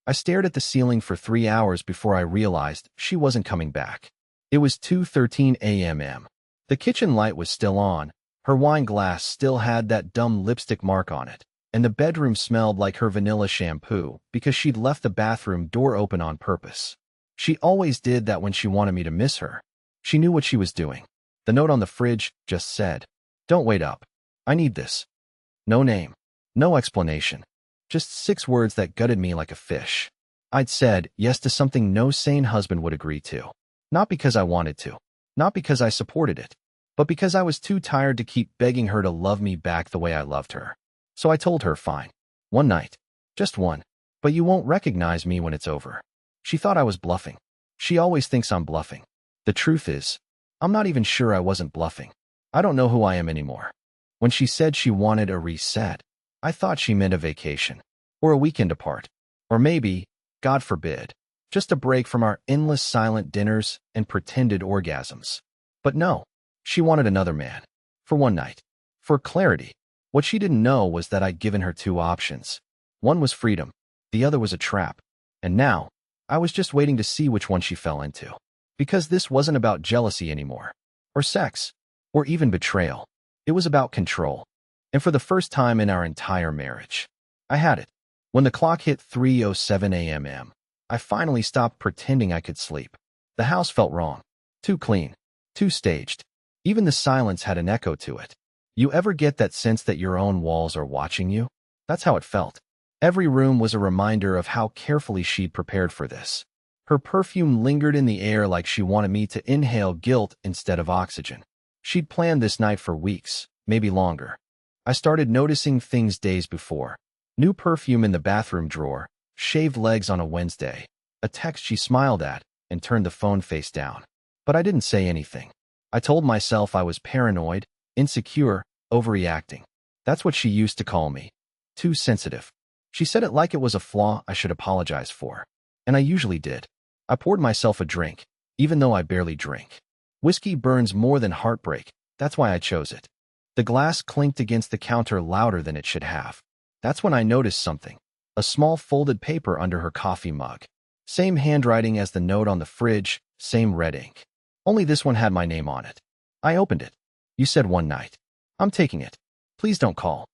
I stared at the ceiling for 3 hours before I realized she wasn't coming back. It was 2:13 a.m. The kitchen light was still on, her wine glass still had that dumb lipstick mark on it, and the bedroom smelled like her vanilla shampoo because she'd left the bathroom door open on purpose. She always did that when she wanted me to miss her. She knew what she was doing. The note on the fridge just said, "Don't wait up. I need this." No name. No explanation. Just 6 words that gutted me like a fish. I'd said yes to something no sane husband would agree to. Not because I wanted to. Not because I supported it. But because I was too tired to keep begging her to love me back the way I loved her. So I told her, fine. One night. Just one. But you won't recognize me when it's over. She thought I was bluffing. She always thinks I'm bluffing. The truth is, I'm not even sure I wasn't bluffing. I don't know who I am anymore. When she said she wanted a reset, I thought she meant a vacation. Or a weekend apart. Or maybe, God forbid, just a break from our endless silent dinners and pretended orgasms. But no, she wanted another man. For one night. For clarity. What she didn't know was that I'd given her 2 options. One was freedom. The other was a trap. And now, I was just waiting to see which one she fell into. Because this wasn't about jealousy anymore. Or sex. Or even betrayal. It was about control. And for the first time in our entire marriage, I had it. When the clock hit 3:07 a.m., I finally stopped pretending I could sleep. The house felt wrong. Too clean. Too staged. Even the silence had an echo to it. You ever get that sense that your own walls are watching you? That's how it felt. Every room was a reminder of how carefully she'd prepared for this. Her perfume lingered in the air like she wanted me to inhale guilt instead of oxygen. She'd planned this night for weeks, maybe longer. I started noticing things days before. New perfume in the bathroom drawer, shaved legs on a Wednesday, a text she smiled at, and turned the phone face down. But I didn't say anything. I told myself I was paranoid, insecure, overreacting. That's what she used to call me. Too sensitive. She said it like it was a flaw I should apologize for. And I usually did. I poured myself a drink, even though I barely drink. Whiskey burns more than heartbreak. That's why I chose it. The glass clinked against the counter louder than it should have. That's when I noticed something. A small folded paper under her coffee mug. Same handwriting as the note on the fridge, same red ink. Only this one had my name on it. I opened it. You said one night. I'm taking it. Please don't call.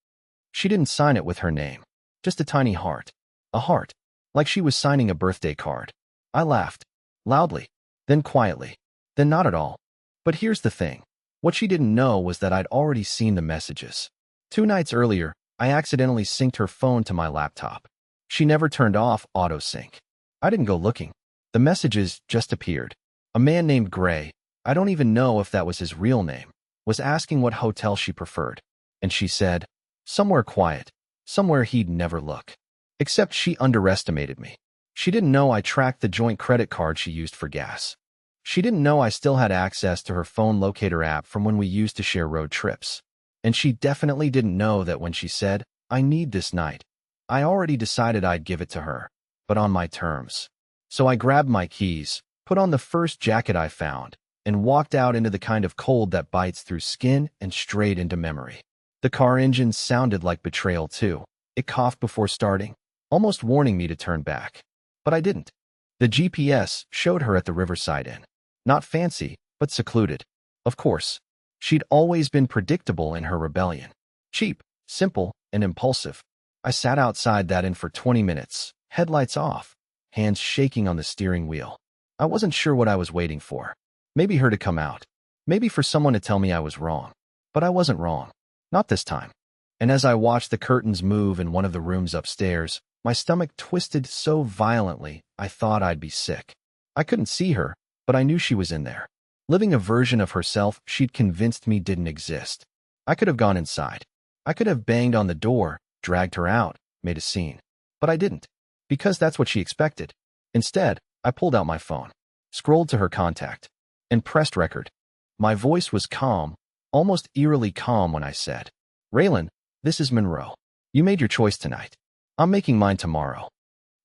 She didn't sign it with her name. Just a tiny heart. A heart. Like she was signing a birthday card. I laughed. Loudly. Then quietly. Then not at all. But here's the thing. What she didn't know was that I'd already seen the messages. 2 nights earlier, I accidentally synced her phone to my laptop. She never turned off auto-sync. I didn't go looking. The messages just appeared. A man named Gray, I don't even know if that was his real name, was asking what hotel she preferred. And she said, somewhere quiet, somewhere he'd never look. Except she underestimated me. She didn't know I tracked the joint credit card she used for gas. She didn't know I still had access to her phone locator app from when we used to share road trips. And she definitely didn't know that when she said, I need this night, I already decided I'd give it to her, but on my terms. So I grabbed my keys, put on the first jacket I found, and walked out into the kind of cold that bites through skin and straight into memory. The car engine sounded like betrayal too. It coughed before starting, almost warning me to turn back. But I didn't. The GPS showed her at the Riverside Inn. Not fancy, but secluded. Of course. She'd always been predictable in her rebellion. Cheap, simple, and impulsive. I sat outside that inn for 20 minutes, headlights off, hands shaking on the steering wheel. I wasn't sure what I was waiting for. Maybe her to come out. Maybe for someone to tell me I was wrong. But I wasn't wrong. Not this time. And as I watched the curtains move in one of the rooms upstairs, my stomach twisted so violently I thought I'd be sick. I couldn't see her, but I knew she was in there. Living a version of herself she'd convinced me didn't exist. I could have gone inside. I could have banged on the door, dragged her out, made a scene. But I didn't. Because that's what she expected. Instead, I pulled out my phone, scrolled to her contact, and pressed record. My voice was calm, almost eerily calm when I said, Raylan, this is Monroe. You made your choice tonight. I'm making mine tomorrow.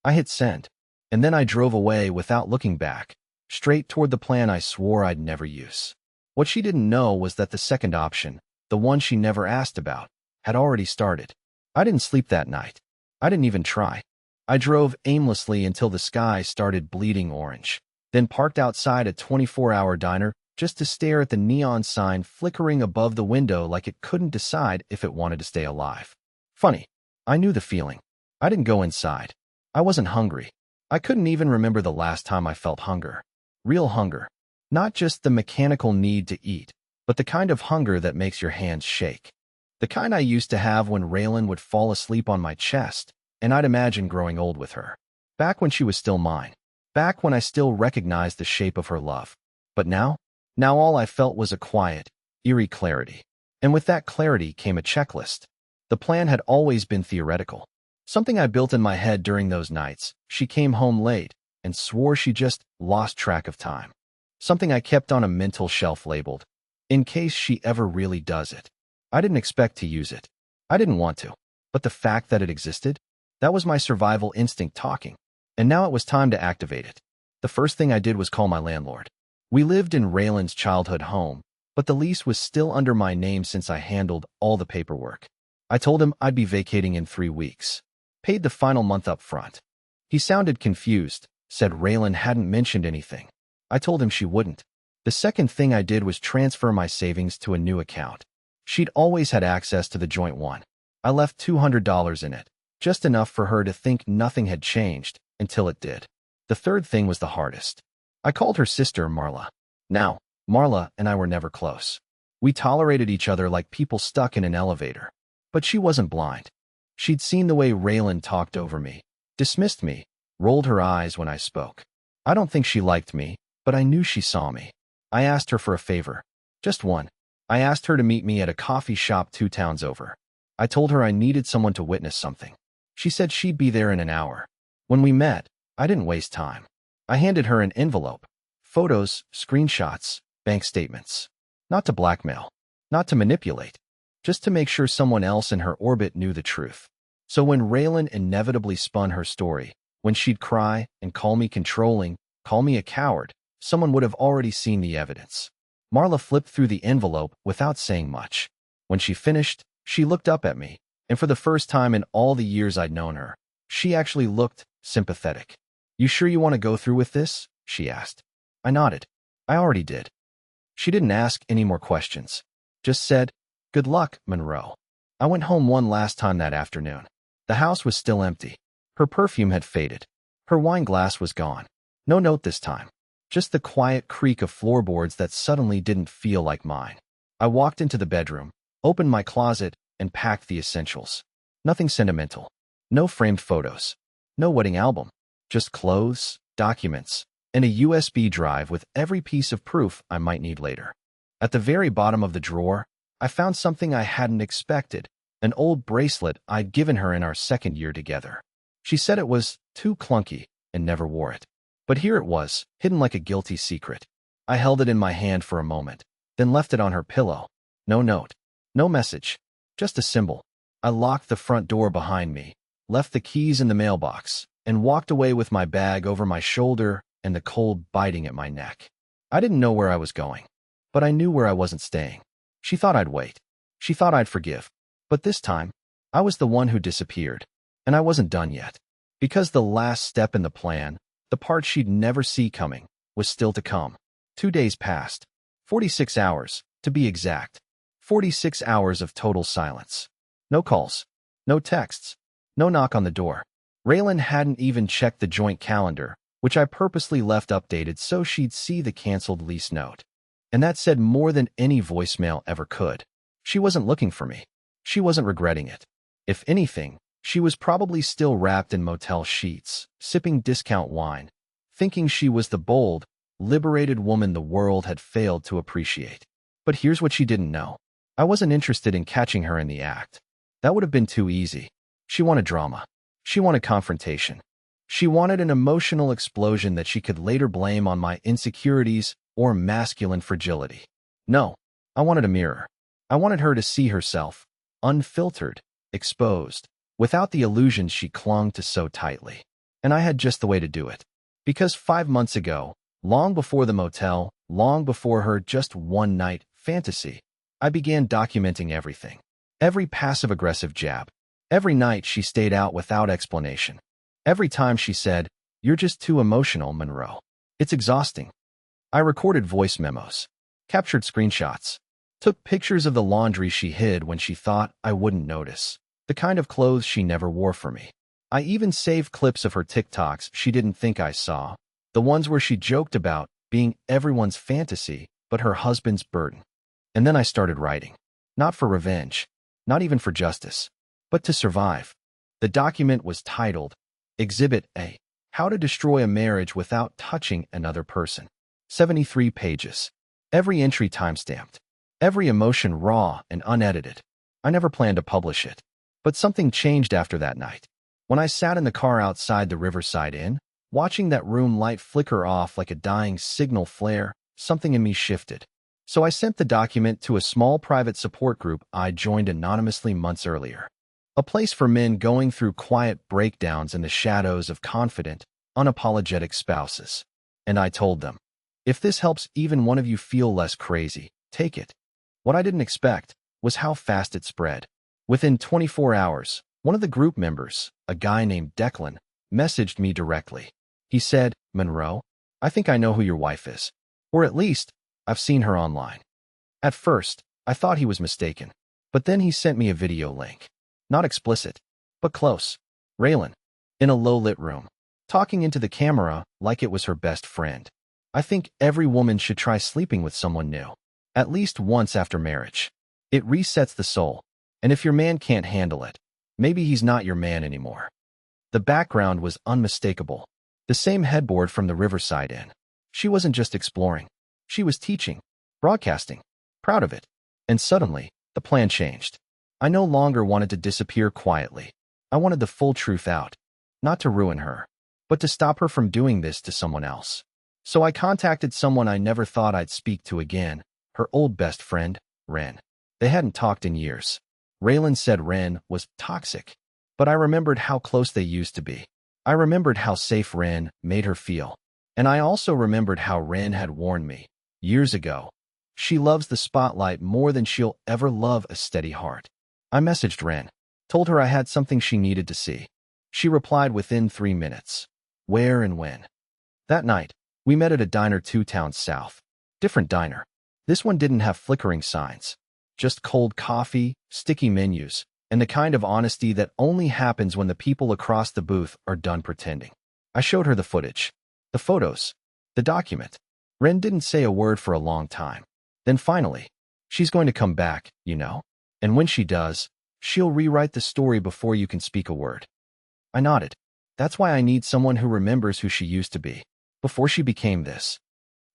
I hit send. And then I drove away without looking back, straight toward the plan I swore I'd never use. What she didn't know was that the second option, the one she never asked about, had already started. I didn't sleep that night. I didn't even try. I drove aimlessly until the sky started bleeding orange, then parked outside a 24-hour diner just to stare at the neon sign flickering above the window like it couldn't decide if it wanted to stay alive. Funny, I knew the feeling. I didn't go inside. I wasn't hungry. I couldn't even remember the last time I felt hunger. Real hunger. Not just the mechanical need to eat, but the kind of hunger that makes your hands shake. The kind I used to have when Raylan would fall asleep on my chest, and I'd imagine growing old with her. Back when she was still mine. Back when I still recognized the shape of her love. But now all I felt was a quiet, eerie clarity. And with that clarity came a checklist. The plan had always been theoretical. Something I built in my head during those nights. She came home late and swore she just lost track of time. Something I kept on a mental shelf labeled, in case she ever really does it. I didn't expect to use it. I didn't want to. But the fact that it existed, that was my survival instinct talking. And now it was time to activate it. The first thing I did was call my landlord. We lived in Raylan's childhood home, but the lease was still under my name since I handled all the paperwork. I told him I'd be vacating in 3 weeks. Paid the final month up front. He sounded confused, said Raylan hadn't mentioned anything. I told him she wouldn't. The second thing I did was transfer my savings to a new account. She'd always had access to the joint one. I left $200 in it, just enough for her to think nothing had changed, until it did. The third thing was the hardest. I called her sister Marla. Now, Marla and I were never close. We tolerated each other like people stuck in an elevator. But she wasn't blind. She'd seen the way Raylan talked over me, dismissed me, rolled her eyes when I spoke. I don't think she liked me, but I knew she saw me. I asked her for a favor. Just one. I asked her to meet me at a coffee shop 2 towns over. I told her I needed someone to witness something. She said she'd be there in an hour. When we met, I didn't waste time. I handed her an envelope. Photos, screenshots, bank statements. Not to blackmail. Not to manipulate. Just to make sure someone else in her orbit knew the truth. So when Raylan inevitably spun her story, when she'd cry and call me controlling, call me a coward, someone would have already seen the evidence. Marla flipped through the envelope without saying much. When she finished, she looked up at me, and for the first time in all the years I'd known her, she actually looked sympathetic. "You sure you want to go through with this?" she asked. I nodded. I already did. She didn't ask any more questions. Just said, "Good luck, Monroe." I went home one last time that afternoon. The house was still empty. Her perfume had faded. Her wine glass was gone. No note this time. Just the quiet creak of floorboards that suddenly didn't feel like mine. I walked into the bedroom, opened my closet, and packed the essentials. Nothing sentimental. No framed photos. No wedding album. Just clothes, documents, and a USB drive with every piece of proof I might need later. At the very bottom of the drawer, I found something I hadn't expected, an old bracelet I'd given her in our second year together. She said it was too clunky and never wore it. But here it was, hidden like a guilty secret. I held it in my hand for a moment, then left it on her pillow. No note. No message. Just a symbol. I locked the front door behind me, left the keys in the mailbox, and walked away with my bag over my shoulder and the cold biting at my neck. I didn't know where I was going, but I knew where I wasn't staying. She thought I'd wait. She thought I'd forgive. But this time, I was the one who disappeared, and I wasn't done yet. Because the last step in the plan, the part she'd never see coming, was still to come. 2 days passed. 46 hours, to be exact. 46 hours of total silence. No calls. No texts. No knock on the door. Raylan hadn't even checked the joint calendar, which I purposely left updated so she'd see the canceled lease note. And that said more than any voicemail ever could. She wasn't looking for me. She wasn't regretting it. If anything, she was probably still wrapped in motel sheets, sipping discount wine, thinking she was the bold, liberated woman the world had failed to appreciate. But here's what she didn't know. I wasn't interested in catching her in the act. That would have been too easy. She wanted drama. She wanted confrontation. She wanted an emotional explosion that she could later blame on my insecurities or masculine fragility. No, I wanted a mirror. I wanted her to see herself, unfiltered, exposed, without the illusions she clung to so tightly. And I had just the way to do it. Because 5 months ago, long before the motel, long before her just one night fantasy, I began documenting everything. Every passive-aggressive jab. Every night she stayed out without explanation. Every time she said, "You're just too emotional, Monroe." It's exhausting. I recorded voice memos, captured screenshots, took pictures of the laundry she hid when she thought I wouldn't notice, the kind of clothes she never wore for me. I even saved clips of her TikToks she didn't think I saw, the ones where she joked about being everyone's fantasy but her husband's burden. And then I started writing. Not for revenge, not even for justice, but to survive. The document was titled, Exhibit A, How to Destroy a Marriage Without Touching Another Person. 73 pages. Every entry timestamped. Every emotion raw and unedited. I never planned to publish it. But something changed after that night. When I sat in the car outside the Riverside Inn, watching that room light flicker off like a dying signal flare, something in me shifted. So I sent the document to a small private support group I joined anonymously months earlier. A place for men going through quiet breakdowns in the shadows of confident, unapologetic spouses. And I told them, if this helps even one of you feel less crazy, take it. What I didn't expect was how fast it spread. Within 24 hours, one of the group members, a guy named Declan, messaged me directly. He said, "Monroe, I think I know who your wife is. Or at least, I've seen her online." At first, I thought he was mistaken. But then he sent me a video link. Not explicit, but close. Raylan, in a low-lit room, talking into the camera like it was her best friend. I think every woman should try sleeping with someone new, at least once after marriage. It resets the soul, and if your man can't handle it, maybe he's not your man anymore. The background was unmistakable. The same headboard from the Riverside Inn. She wasn't just exploring. She was teaching, broadcasting, proud of it. And suddenly, the plan changed. I no longer wanted to disappear quietly. I wanted the full truth out. Not to ruin her, but to stop her from doing this to someone else. So I contacted someone I never thought I'd speak to again, her old best friend, Ren. They hadn't talked in years. Raylan said Ren was toxic, but I remembered how close they used to be. I remembered how safe Ren made her feel. And I also remembered how Ren had warned me, years ago, she loves the spotlight more than she'll ever love a steady heart. I messaged Ren, told her I had something she needed to see. She replied within 3 minutes. Where and when? That night, we met at a diner 2 towns south. Different diner. This one didn't have flickering signs. Just cold coffee, sticky menus, and the kind of honesty that only happens when the people across the booth are done pretending. I showed her the footage, the photos, the document. Ren didn't say a word for a long time. Then finally, she's going to come back, you know? And when she does, she'll rewrite the story before you can speak a word. I nodded. That's why I need someone who remembers who she used to be, before she became this.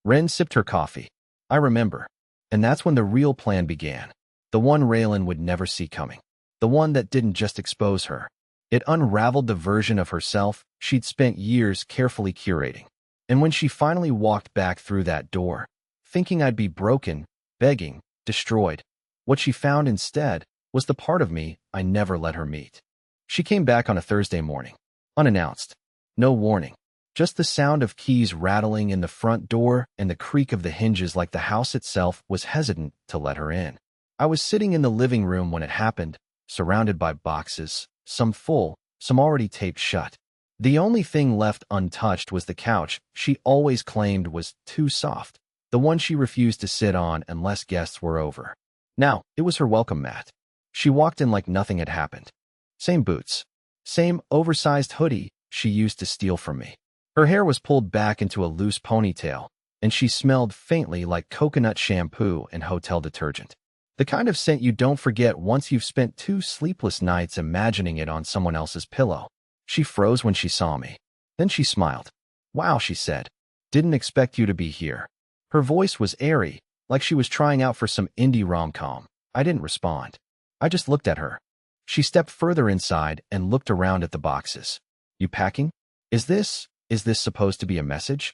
Ren sipped her coffee. I remember. And that's when the real plan began. The one Raylan would never see coming. The one that didn't just expose her. It unraveled the version of herself she'd spent years carefully curating. And when she finally walked back through that door, thinking I'd be broken, begging, destroyed, what she found instead was the part of me I never let her meet. She came back on a Thursday morning, unannounced. No warning. Just the sound of keys rattling in the front door and the creak of the hinges like the house itself was hesitant to let her in. I was sitting in the living room when it happened, surrounded by boxes, some full, some already taped shut. The only thing left untouched was the couch she always claimed was too soft, the one she refused to sit on unless guests were over. Now, it was her welcome mat. She walked in like nothing had happened. Same boots. Same oversized hoodie she used to steal from me. Her hair was pulled back into a loose ponytail, and she smelled faintly like coconut shampoo and hotel detergent. The kind of scent you don't forget once you've spent 2 sleepless nights imagining it on someone else's pillow. She froze when she saw me. Then she smiled. "Wow," she said. "Didn't expect you to be here." Her voice was airy, like she was trying out for some indie rom-com. I didn't respond. I just looked at her. She stepped further inside and looked around at the boxes. "You packing? Is this supposed to be a message?"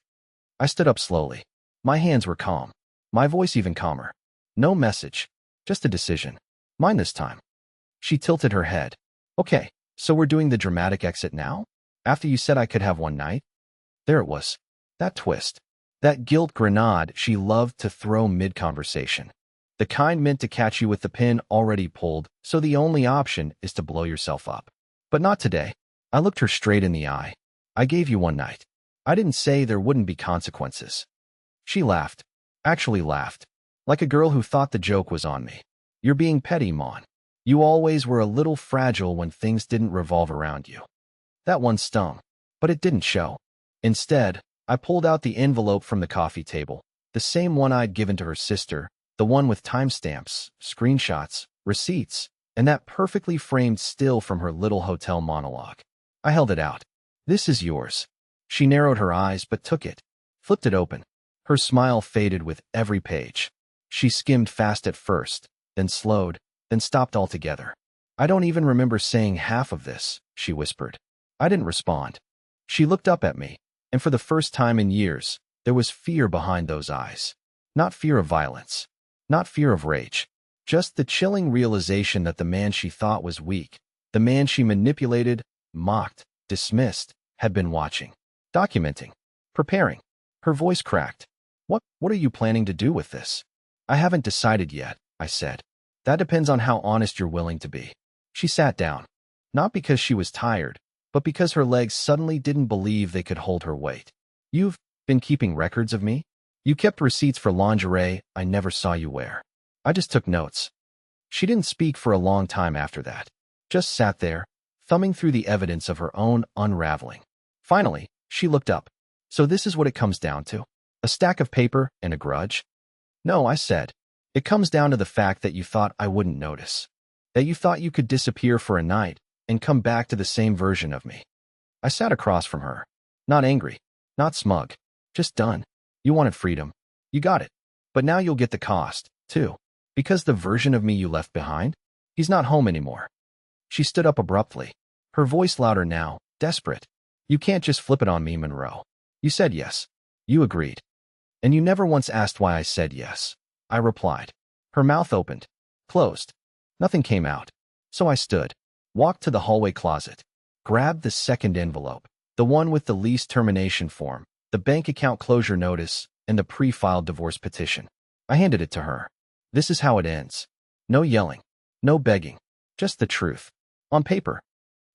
I stood up slowly. My hands were calm. My voice even calmer. "No message. Just a decision. Mine this time." She tilted her head. "Okay, so we're doing the dramatic exit now? After you said I could have one night?" There it was. That twist. That guilt grenade she loved to throw mid-conversation. The kind meant to catch you with the pin already pulled, so the only option is to blow yourself up. But not today. I looked her straight in the eye. I gave you one night. I didn't say there wouldn't be consequences. She laughed. Actually laughed. Like a girl who thought the joke was on me. You're being petty, Mon. You always were a little fragile when things didn't revolve around you. That one stung. But it didn't show. Instead, I pulled out the envelope from the coffee table, the same one I'd given to her sister, the one with timestamps, screenshots, receipts, and that perfectly framed still from her little hotel monologue. I held it out. This is yours. She narrowed her eyes but took it, flipped it open. Her smile faded with every page. She skimmed fast at first, then slowed, then stopped altogether. I don't even remember saying half of this, she whispered. I didn't respond. She looked up at me, and for the first time in years, there was fear behind those eyes. Not fear of violence. Not fear of rage. Just the chilling realization that the man she thought was weak, the man she manipulated, mocked, dismissed, had been watching, documenting, preparing. Her voice cracked. What are you planning to do with this? I haven't decided yet, I said. That depends on how honest you're willing to be. She sat down. Not because she was tired, but because her legs suddenly didn't believe they could hold her weight. You've been keeping records of me? You kept receipts for lingerie I never saw you wear. I just took notes. She didn't speak for a long time after that. Just sat there, thumbing through the evidence of her own unraveling. Finally, she looked up. So this is what it comes down to? A stack of paper and a grudge? No, I said. It comes down to the fact that you thought I wouldn't notice. That you thought you could disappear for a night and come back to the same version of me. I sat across from her. Not angry. Not smug. Just done. You wanted freedom. You got it. But now you'll get the cost, too. Because the version of me you left behind? He's not home anymore. She stood up abruptly. Her voice louder now, desperate. You can't just flip it on me, Monroe. You said yes. You agreed. And you never once asked why I said yes. I replied. Her mouth opened. Closed. Nothing came out. So I stood. Walked to the hallway closet. Grabbed the second envelope. The one with the lease termination form, the bank account closure notice, and the pre-filed divorce petition. I handed it to her. This is how it ends. No yelling. No begging. Just the truth. On paper.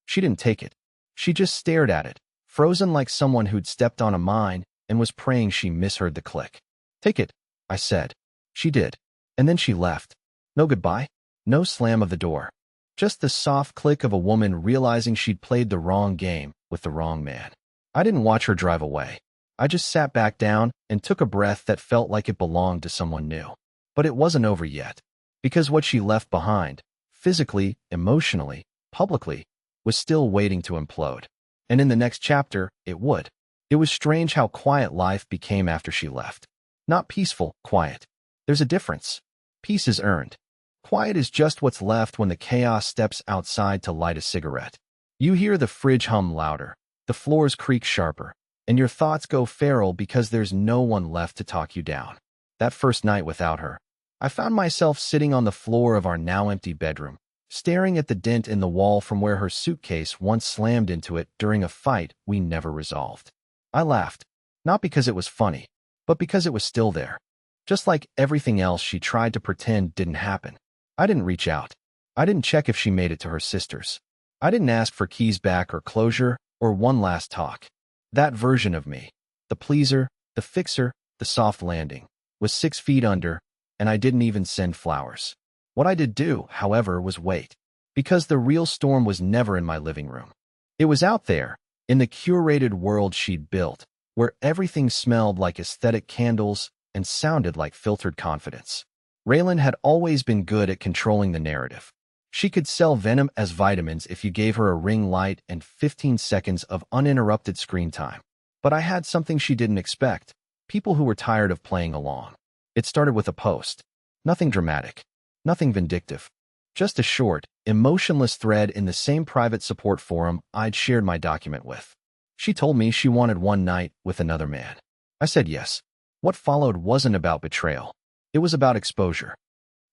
She didn't take it. She just stared at it, frozen like someone who'd stepped on a mine and was praying she misheard the click. Take it, I said. She did. And then she left. No goodbye. No slam of the door. Just the soft click of a woman realizing she'd played the wrong game with the wrong man. I didn't watch her drive away. I just sat back down and took a breath that felt like it belonged to someone new. But it wasn't over yet. Because what she left behind, physically, emotionally, publicly, was still waiting to implode. And in the next chapter, it would. It was strange how quiet life became after she left. Not peaceful, quiet. There's a difference. Peace is earned. Quiet is just what's left when the chaos steps outside to light a cigarette. You hear the fridge hum louder, the floors creak sharper, and your thoughts go feral because there's no one left to talk you down. That first night without her, I found myself sitting on the floor of our now empty bedroom, staring at the dent in the wall from where her suitcase once slammed into it during a fight we never resolved. I laughed, not because it was funny, but because it was still there. Just like everything else she tried to pretend didn't happen. I didn't reach out. I didn't check if she made it to her sister's. I didn't ask for keys back or closure or one last talk. That version of me, the pleaser, the fixer, the soft landing, was 6 feet under, and I didn't even send flowers. What I did do, however, was wait. Because the real storm was never in my living room. It was out there, in the curated world she'd built, where everything smelled like aesthetic candles and sounded like filtered confidence. Raylan had always been good at controlling the narrative. She could sell venom as vitamins if you gave her a ring light and 15 seconds of uninterrupted screen time. But I had something she didn't expect. People who were tired of playing along. It started with a post. Nothing dramatic. Nothing vindictive. Just a short, emotionless thread in the same private support forum I'd shared my document with. She told me she wanted one night with another man. I said yes. What followed wasn't about betrayal. It was about exposure.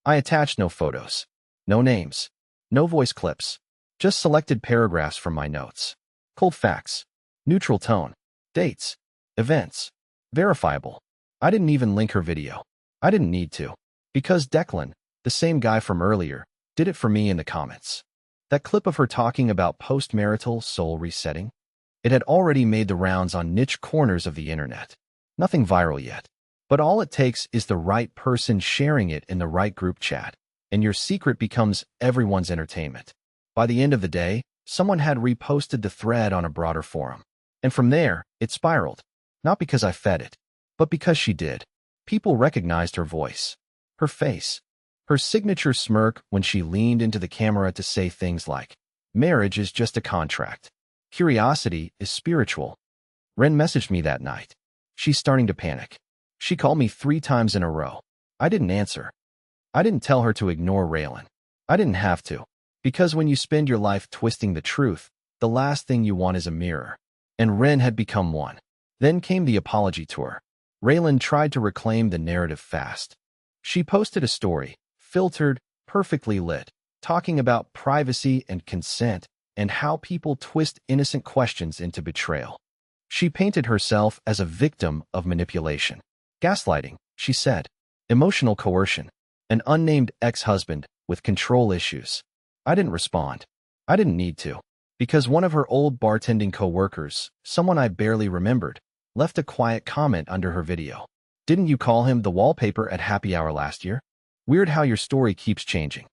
I attached no photos, no names, no voice clips, just selected paragraphs from my notes. Cold facts, neutral tone, dates, events, verifiable. I didn't even link her video. I didn't need to, because Declan, the same guy from earlier, did it for me in the comments. That clip of her talking about post-marital soul resetting? It had already made the rounds on niche corners of the internet. Nothing viral yet. But all it takes is the right person sharing it in the right group chat, and your secret becomes everyone's entertainment. By the end of the day, someone had reposted the thread on a broader forum. And from there, it spiraled. Not because I fed it, but because she did. People recognized her voice, her face, her signature smirk when she leaned into the camera to say things like, "Marriage is just a contract. Curiosity is spiritual." Ren messaged me that night. She's starting to panic. She called me 3 times in a row. I didn't answer. I didn't tell her to ignore Raylan. I didn't have to. Because when you spend your life twisting the truth, the last thing you want is a mirror. And Ren had become one. Then came the apology tour. Raylan tried to reclaim the narrative fast. She posted a story, filtered, perfectly lit, talking about privacy and consent and how people twist innocent questions into betrayal. She painted herself as a victim of manipulation. Gaslighting, she said. Emotional coercion. An unnamed ex-husband with control issues. I didn't respond. I didn't need to. Because one of her old bartending co-workers, someone I barely remembered, left a quiet comment under her video. "Didn't you call him the wallpaper at happy hour last year? Weird how your story keeps changing."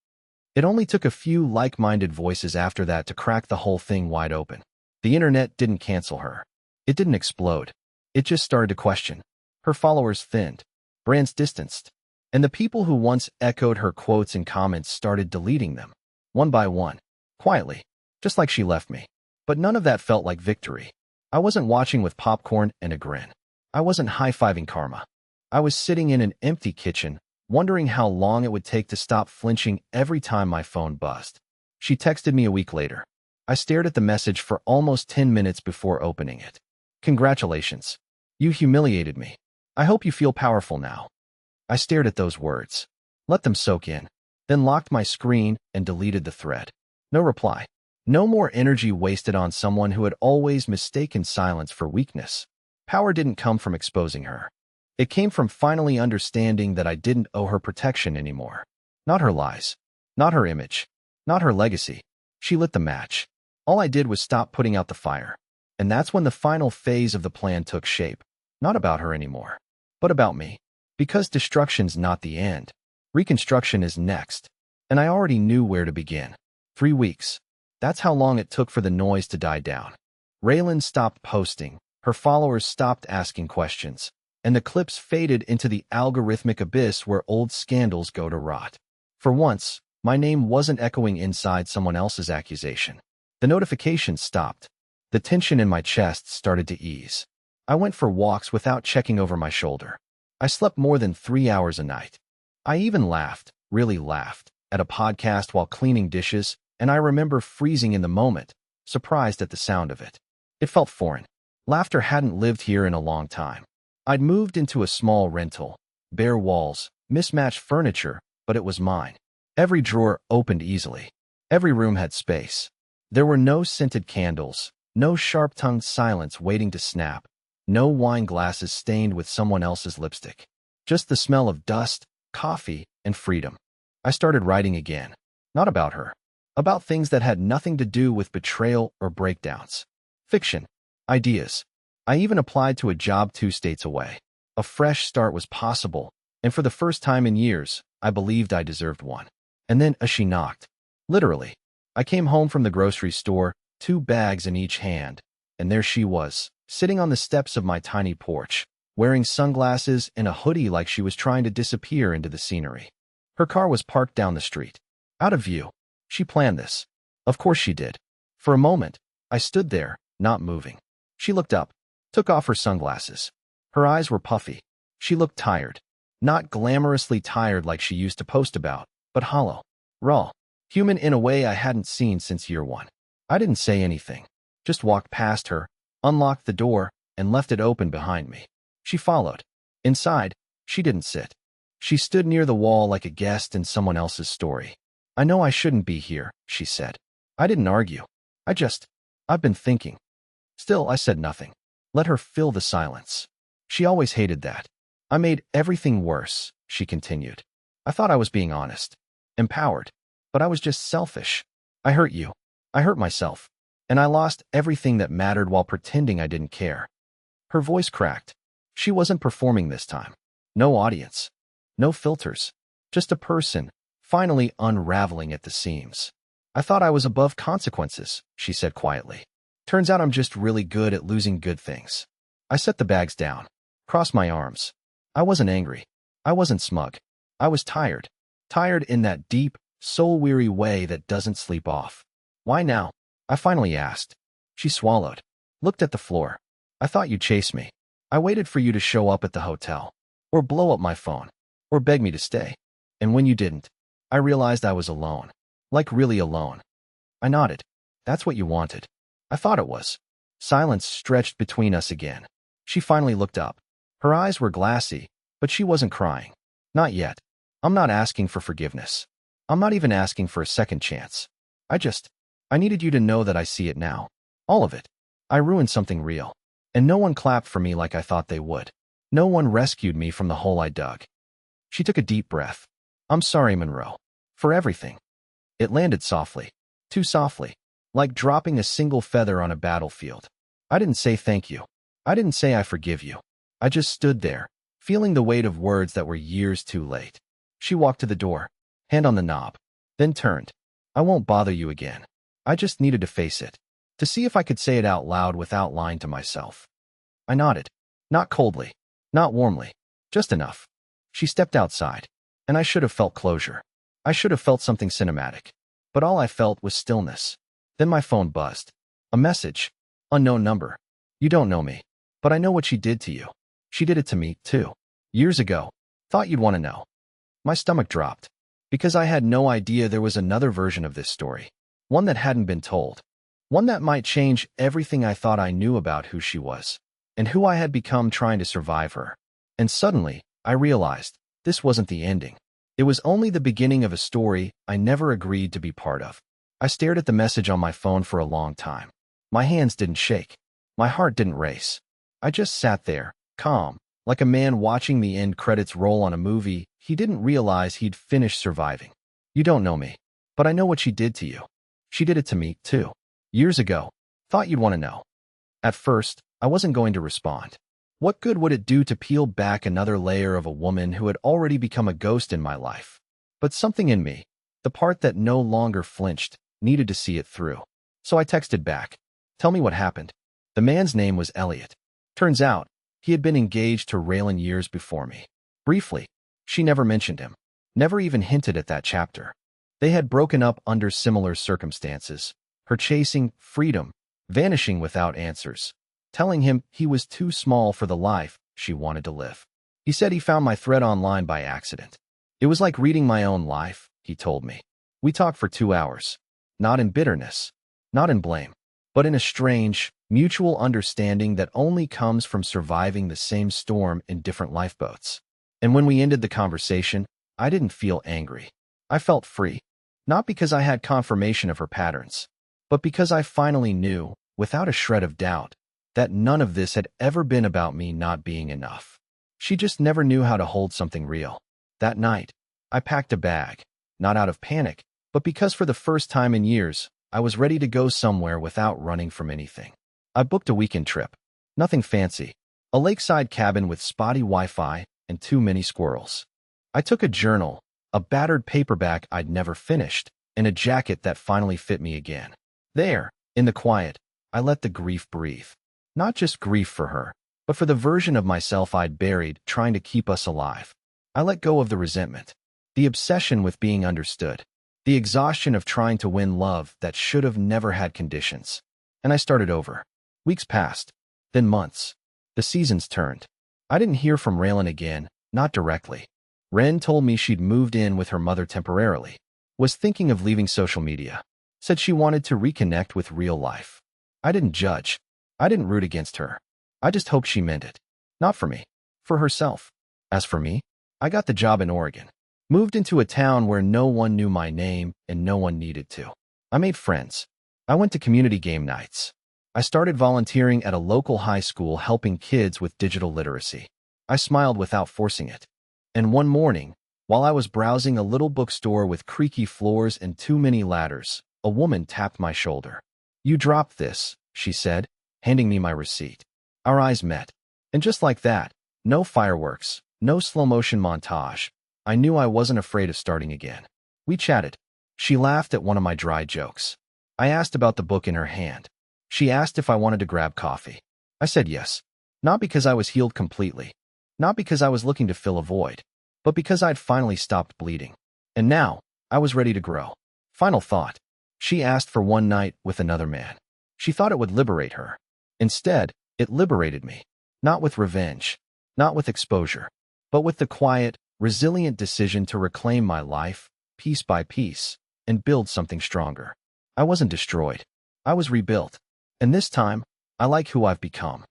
It only took a few like-minded voices after that to crack the whole thing wide open. The internet didn't cancel her. It didn't explode. It just started to question. Her followers thinned. Brands distanced. And the people who once echoed her quotes and comments started deleting them. One by one. Quietly. Just like she left me. But none of that felt like victory. I wasn't watching with popcorn and a grin. I wasn't high-fiving karma. I was sitting in an empty kitchen, wondering how long it would take to stop flinching every time my phone buzzed. She texted me a week later. I stared at the message for almost 10 minutes before opening it. "Congratulations. You humiliated me. I hope you feel powerful now." I stared at those words, let them soak in, then locked my screen and deleted the thread. No reply. No more energy wasted on someone who had always mistaken silence for weakness. Power didn't come from exposing her. It came from finally understanding that I didn't owe her protection anymore. Not her lies. Not her image. Not her legacy. She lit the match. All I did was stop putting out the fire. And that's when the final phase of the plan took shape. Not about her anymore, but about me. Because destruction's not the end. Reconstruction is next. And I already knew where to begin. 3 weeks. That's how long it took for the noise to die down. Raylan stopped posting. Her followers stopped asking questions. And the clips faded into the algorithmic abyss where old scandals go to rot. For once, my name wasn't echoing inside someone else's accusation. The notifications stopped. The tension in my chest started to ease. I went for walks without checking over my shoulder. I slept more than 3 hours a night. I even laughed, really laughed, at a podcast while cleaning dishes, and I remember freezing in the moment, surprised at the sound of it. It felt foreign. Laughter hadn't lived here in a long time. I'd moved into a small rental, bare walls, mismatched furniture, but it was mine. Every drawer opened easily. Every room had space. There were no scented candles, no sharp-tongued silence waiting to snap, no wine glasses stained with someone else's lipstick. Just the smell of dust, coffee, and freedom. I started writing again. Not about her. About things that had nothing to do with betrayal or breakdowns. Fiction. Ideas. I even applied to a job 2 states away. A fresh start was possible, and for the first time in years, I believed I deserved one. And then she knocked. Literally. I came home from the grocery store, 2 bags in each hand, and there she was, sitting on the steps of my tiny porch, wearing sunglasses and a hoodie like she was trying to disappear into the scenery. Her car was parked down the street. Out of view. She planned this. Of course she did. For a moment, I stood there, not moving. She looked up, took off her sunglasses. Her eyes were puffy. She looked tired. Not glamorously tired like she used to post about, but hollow, raw, human in a way I hadn't seen since year 1. I didn't say anything. Just walked past her, unlocked the door, and left it open behind me. She followed. Inside, she didn't sit. She stood near the wall like a guest in someone else's story. "I know I shouldn't be here," she said. I didn't argue. I've been thinking. Still, I said nothing. Let her fill the silence. She always hated that. "I made everything worse," she continued. "I thought I was being honest. Empowered. But I was just selfish. I hurt you. I hurt myself. And I lost everything that mattered while pretending I didn't care. Her voice cracked. She wasn't performing this time. No audience. No filters. Just a person, finally unraveling at the seams. I thought I was above consequences, she said quietly. Turns out I'm just really good at losing good things. I set the bags down, crossed my arms. I wasn't angry. I wasn't smug. I was tired. Tired in that deep, soul-weary way that doesn't sleep off. Why now? I finally asked. She swallowed. Looked at the floor. I thought you'd chase me. I waited for you to show up at the hotel. Or blow up my phone. Or beg me to stay. And when you didn't, I realized I was alone. Like really alone. I nodded. That's what you wanted. I thought it was. Silence stretched between us again. She finally looked up. Her eyes were glassy, but she wasn't crying. Not yet. I'm not asking for forgiveness. I'm not even asking for a second chance. I needed you to know that I see it now. All of it. I ruined something real. And no one clapped for me like I thought they would. No one rescued me from the hole I dug. She took a deep breath. I'm sorry, Monroe. For everything. It landed softly. Too softly. Like dropping a single feather on a battlefield. I didn't say thank you. I didn't say I forgive you. I just stood there, feeling the weight of words that were years too late. She walked to the door, hand on the knob, then turned. I won't bother you again. I just needed to face it. To see if I could say it out loud without lying to myself. I nodded. Not coldly. Not warmly. Just enough. She stepped outside. And I should have felt closure. I should have felt something cinematic. But all I felt was stillness. Then my phone buzzed. A message. Unknown number. You don't know me. But I know what she did to you. She did it to me, too. Years ago. Thought you'd want to know. My stomach dropped. Because I had no idea there was another version of this story. One that hadn't been told. One that might change everything I thought I knew about who she was. And who I had become trying to survive her. And suddenly, I realized, this wasn't the ending. It was only the beginning of a story I never agreed to be part of. I stared at the message on my phone for a long time. My hands didn't shake. My heart didn't race. I just sat there, calm, like a man watching the end credits roll on a movie he didn't realize he'd finished surviving. You don't know me, but I know what she did to you. She did it to me, too. Years ago. Thought you'd want to know. At first, I wasn't going to respond. What good would it do to peel back another layer of a woman who had already become a ghost in my life? But something in me, the part that no longer flinched, needed to see it through. So I texted back. Tell me what happened. The man's name was Elliot. Turns out, he had been engaged to Raylan years before me. Briefly, she never mentioned him. Never even hinted at that chapter. They had broken up under similar circumstances. Her chasing freedom, vanishing without answers. Telling him he was too small for the life she wanted to live. He said he found my thread online by accident. It was like reading my own life, he told me. We talked for 2 hours. Not in bitterness, not in blame, but in a strange, mutual understanding that only comes from surviving the same storm in different lifeboats. And when we ended the conversation, I didn't feel angry. I felt free. Not because I had confirmation of her patterns, but because I finally knew, without a shred of doubt, that none of this had ever been about me not being enough. She just never knew how to hold something real. That night, I packed a bag, not out of panic, but because for the first time in years, I was ready to go somewhere without running from anything. I booked a weekend trip. Nothing fancy. A lakeside cabin with spotty Wi-Fi and too many squirrels. I took a journal, a battered paperback I'd never finished, and a jacket that finally fit me again. There, in the quiet, I let the grief breathe. Not just grief for her, but for the version of myself I'd buried trying to keep us alive. I let go of the resentment, the obsession with being understood, the exhaustion of trying to win love that should have never had conditions. And I started over. Weeks passed, then months. The seasons turned. I didn't hear from Raylan again, not directly. Ren told me she'd moved in with her mother temporarily, was thinking of leaving social media, said she wanted to reconnect with real life. I didn't judge. I didn't root against her. I just hoped she meant it. Not for me. For herself. As for me, I got the job in Oregon. Moved into a town where no one knew my name and no one needed to. I made friends. I went to community game nights. I started volunteering at a local high school helping kids with digital literacy. I smiled without forcing it. And one morning, while I was browsing a little bookstore with creaky floors and too many ladders, A woman tapped my shoulder. "You dropped this," she said, handing me my receipt. Our eyes met. And just like that, no fireworks, no slow-motion montage, I knew I wasn't afraid of starting again. We chatted. She laughed at one of my dry jokes. I asked about the book in her hand. She asked if I wanted to grab coffee. I said yes. Not because I was healed completely. Not because I was looking to fill a void. But because I'd finally stopped bleeding. And now, I was ready to grow. Final thought. She asked for one night with another man. She thought it would liberate her. Instead, it liberated me. Not with revenge. Not with exposure. But with the quiet, resilient decision to reclaim my life, piece by piece, and build something stronger. I wasn't destroyed. I was rebuilt. And this time, I like who I've become.